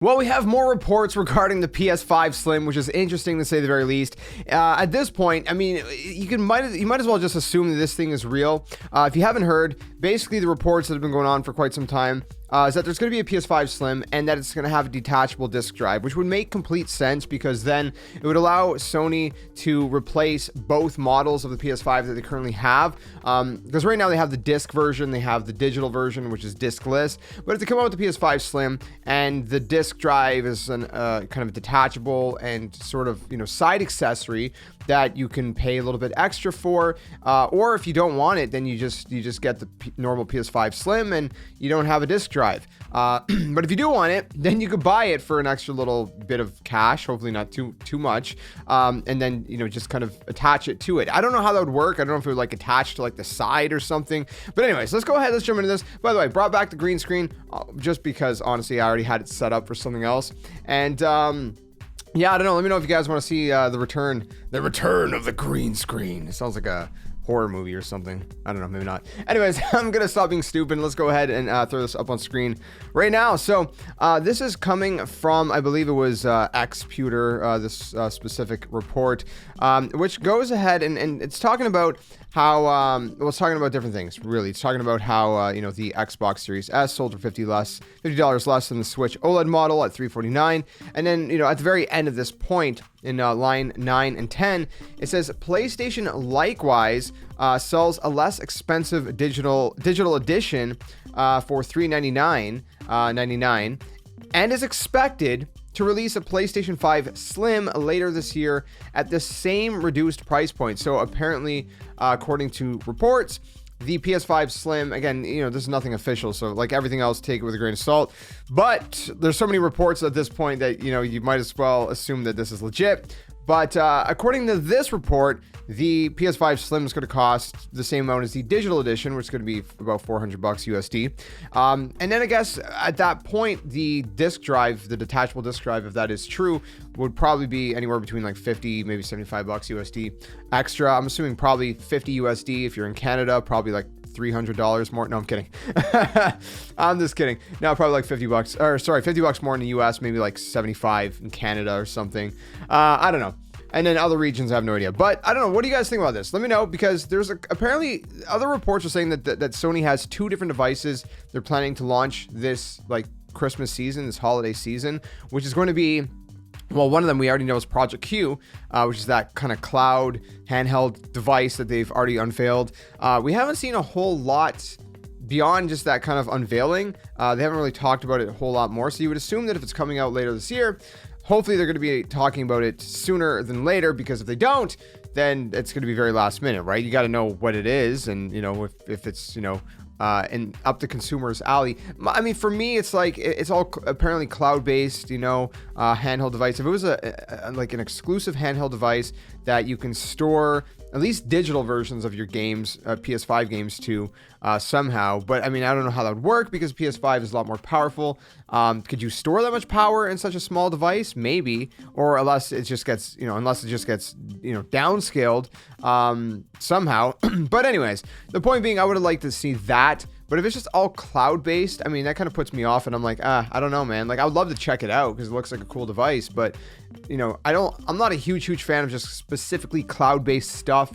Well, we have more reports regarding the PS5 Slim, which is interesting to say the very least. At this point, I mean, you might as well just assume that this thing is real. If you haven't heard, basically the reports that have been going on for quite some time is that there's going to be a PS5 Slim and that it's going to have a detachable disk drive, which would make complete sense because then it would allow Sony to replace both models of the PS5 that they currently have. Because right now they have the disc version, they have the digital version, which is diskless. But if they come out with the PS5 Slim and the disc drive is an kind of a detachable and sort of, side accessory that you can pay a little bit extra for, or if you don't want it, then you just get the normal PS5 Slim and you don't have a disc drive. But if you do want it, then you could buy it for an extra little bit of cash, hopefully not too much, and then just kind of attach it to it. I don't know how that would work. I don't know if it would like attach to like the side or something. But anyways, let's go ahead. Let's jump into this. By the way, brought back the green screen just because honestly I already had it set up for something else. And yeah, I don't know. Let me know if you guys want to see the return of the green screen. It sounds like a horror movie or something. I don't know, maybe not. Anyways, I'm gonna stop being stupid. Let's go ahead and throw this up on screen right now. So this is coming from, I believe it was Xputer, this specific report, which goes ahead and it's talking about how well, it's talking about different things. Really, it's talking about how the Xbox Series S sold for $50 less than the Switch OLED model at $349, and then at the very end of this point in line 9 and 10, it says PlayStation likewise sells a less expensive digital edition for $399.99 and is expected to release a PlayStation 5 Slim later this year at the same reduced price point. So apparently, according to reports, the PS5 Slim, again, this is nothing official, so like everything else, take it with a grain of salt. But there's so many reports at this point that, you might as well assume that this is legit. But according to this report, the PS5 Slim is going to cost the same amount as the digital edition, which is going to be about $400 USD. And then I guess at that point, the disc drive, the detachable disc drive, if that is true, would probably be anywhere between like 50, maybe $75 USD extra. I'm assuming probably 50 USD if you're in Canada, probably like $300 more. No, I'm kidding. I'm just kidding. No, probably like $50 more in the US, maybe like 75 in Canada or something. I don't know. And then other regions, I have no idea. But I don't know. What do you guys think about this? Let me know, because there's apparently other reports are saying that Sony has 2 different devices they're planning to launch this like Christmas season, this holiday season, which is going to be, well, one of them we already know is Project Q, which is that kind of cloud handheld device that they've already unveiled. We haven't seen a whole lot beyond just that kind of unveiling. They haven't really talked about it a whole lot more. So you would assume that if it's coming out later this year, hopefully they're going to be talking about it sooner than later, because if they don't, then it's going to be very last minute, right? You got to know what it is, and if it's and up the consumer's alley. I mean, for me, it's like it's all apparently cloud-based, handheld device. If it was like an exclusive handheld device that you can store at least digital versions of your games, PS5 games to somehow. But I mean, I don't know how that would work because PS5 is a lot more powerful. Could you store that much power in such a small device? Maybe, or unless it just gets, downscaled somehow. But anyways, the point being, I would have liked to see that. But if it's just all cloud-based, I mean, that kind of puts me off, and I'm like, I don't know, man. Like, I would love to check it out because it looks like a cool device, but I'm not a huge fan of just specifically cloud-based stuff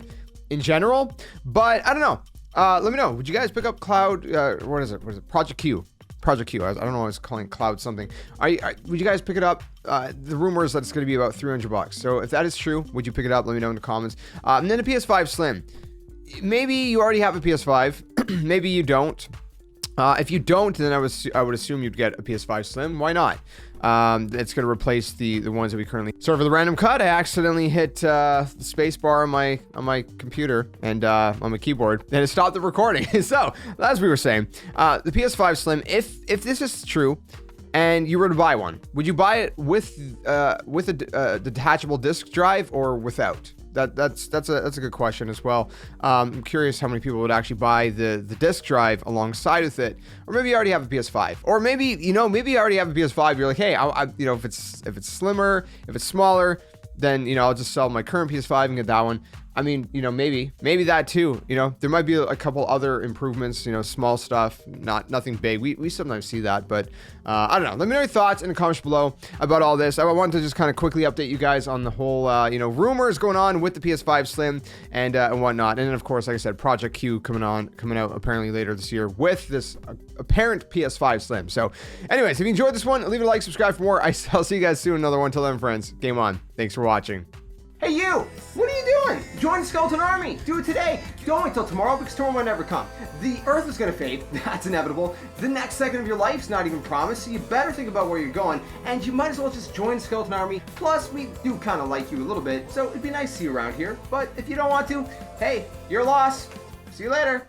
in general. But I don't know. Let me know. Would you guys pick up Cloud? What is it? Project Q. Project Q. I don't know why I was calling Cloud something. Would you guys pick it up? The rumor is that it's going to be about $300. So if that is true, would you pick it up? Let me know in the comments. And then the PS5 Slim. Maybe you already have a PS5. Maybe you don't. If you don't, then I would assume you'd get a PS5 Slim. Why not? It's going to replace the ones that we currently. So for the random cut, I accidentally hit the space bar on my computer and on my keyboard, and it stopped the recording. So as we were saying, the PS5 Slim. If this is true, and you were to buy one, would you buy it with a detachable disc drive or without? That's a good question as well. I'm curious how many people would actually buy the disc drive alongside with it, or maybe you already have a PS5, or maybe you already have a PS5. You're like, hey, if it's slimmer, if it's smaller, then I'll just sell my current PS5 and get that one. I mean, you know, maybe that too. You know, there might be a couple other improvements, you know, small stuff, nothing big. We sometimes see that, but I don't know. Let me know your thoughts in the comments below about all this. I wanted to just kind of quickly update you guys on the whole, you know, rumors going on with the PS5 Slim and whatnot. And then, of course, like I said, Project Q coming out apparently later this year with this apparent PS5 Slim. So, anyways, if you enjoyed this one, leave a like, subscribe for more. I'll see you guys soon. Another one. Till then, friends. Game on. Thanks for watching. Hey you! What are you doing? Join the Skeleton Army! Do it today! Don't wait till tomorrow because tomorrow might never come. The Earth is gonna fade, that's inevitable. The next second of your life's not even promised, so you better think about where you're going, and you might as well just join the Skeleton Army. Plus, we do kind of like you a little bit, so it'd be nice to see you around here. But if you don't want to, hey, your loss. See you later.